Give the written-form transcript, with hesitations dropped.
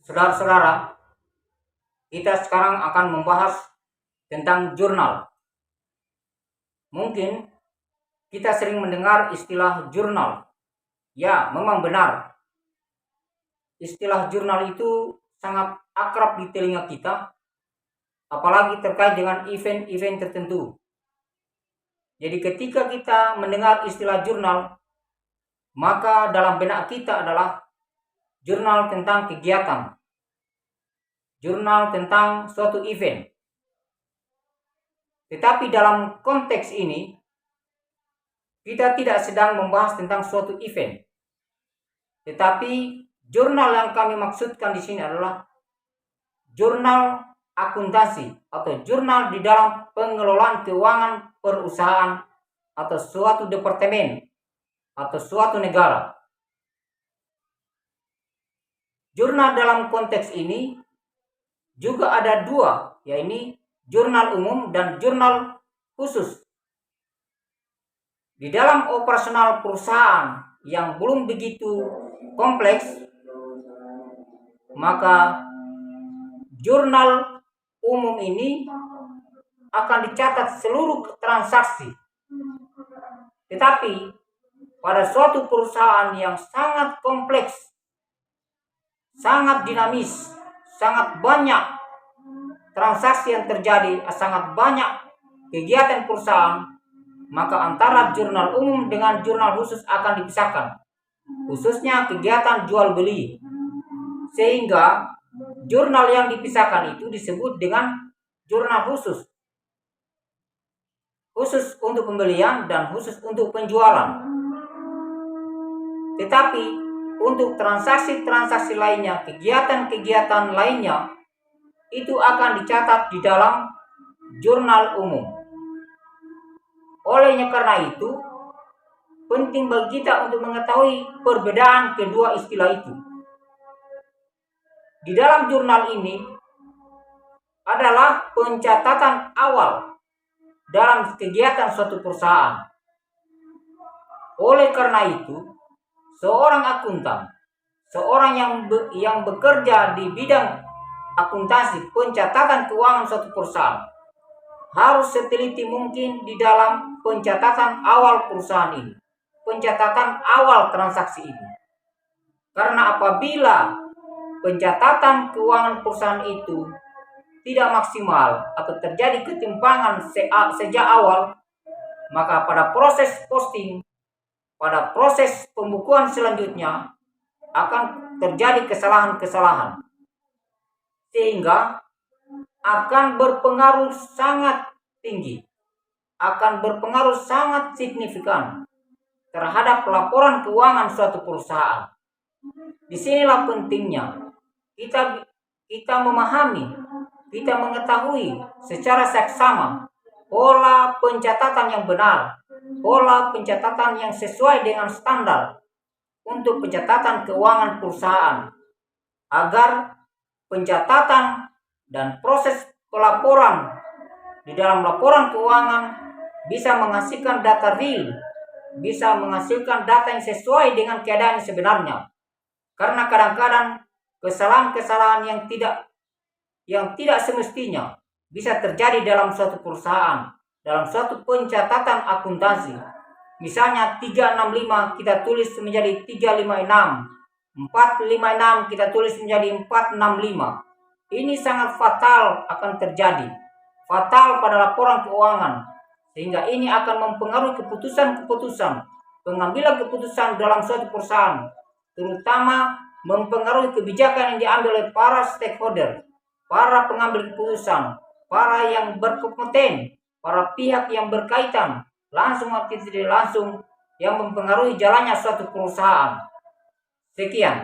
Saudara-saudara, kita sekarang akan membahas tentang jurnal. Mungkin kita sering mendengar istilah jurnal. Ya, memang benar. Istilah jurnal itu sangat akrab di telinga kita, apalagi terkait dengan event-event tertentu. Jadi ketika kita mendengar istilah jurnal, maka dalam benak kita adalah jurnal tentang kegiatan, jurnal tentang suatu event. Tetapi dalam konteks ini, kita tidak sedang membahas tentang suatu event. Tetapi jurnal yang kami maksudkan di sini adalah jurnal akuntansi atau jurnal di dalam pengelolaan keuangan perusahaan atau suatu departemen atau suatu negara. Jurnal dalam konteks ini juga ada dua, yaitu jurnal umum dan jurnal khusus. Di dalam operasional perusahaan yang belum begitu kompleks, maka jurnal umum ini akan dicatat seluruh transaksi. Tetapi pada suatu perusahaan yang sangat kompleks, sangat dinamis, sangat banyak transaksi yang terjadi, sangat banyak kegiatan perusahaan, maka antara jurnal umum dengan jurnal khusus akan dipisahkan, khususnya kegiatan jual beli. Sehingga jurnal yang dipisahkan itu disebut dengan jurnal khusus. Khusus untuk pembelian dan khusus untuk penjualan. Tetapi untuk transaksi-transaksi lainnya, kegiatan-kegiatan lainnya, itu akan dicatat di dalam jurnal umum. Olehnya karena itu, penting bagi kita untuk mengetahui perbedaan kedua istilah itu. Di dalam jurnal ini adalah pencatatan awal dalam kegiatan suatu perusahaan. Oleh karena itu, seorang akuntan, seorang yang bekerja di bidang akuntansi, pencatatan keuangan suatu perusahaan, harus seteliti mungkin di dalam pencatatan awal perusahaan ini, pencatatan awal transaksi ini. Karena apabila pencatatan keuangan perusahaan itu tidak maksimal atau terjadi ketimpangan sejak awal, maka pada proses posting, pada proses pembukuan selanjutnya akan terjadi kesalahan-kesalahan, sehingga akan berpengaruh sangat tinggi, akan berpengaruh sangat signifikan terhadap laporan keuangan suatu perusahaan. Disinilah pentingnya kita memahami, kita mengetahui secara seksama pola pencatatan yang benar, pola pencatatan yang sesuai dengan standar untuk pencatatan keuangan perusahaan, agar pencatatan dan proses pelaporan di dalam laporan keuangan bisa menghasilkan data real, bisa menghasilkan data yang sesuai dengan keadaan yang sebenarnya. Karena kadang-kadang kesalahan-kesalahan yang tidak semestinya bisa terjadi dalam suatu perusahaan, dalam suatu pencatatan akuntansi. Misalnya 365 kita tulis menjadi 356, 456 kita tulis menjadi 465. Ini sangat fatal akan terjadi, fatal pada laporan keuangan, sehingga ini akan mempengaruhi keputusan-keputusan, pengambilan keputusan dalam suatu perusahaan, terutama mempengaruhi kebijakan yang diambil oleh para stakeholder, para pengambil keputusan, para yang berkompeten, para pihak yang berkaitan, langsung atau tidak langsung, yang mempengaruhi jalannya suatu perusahaan. Sekian.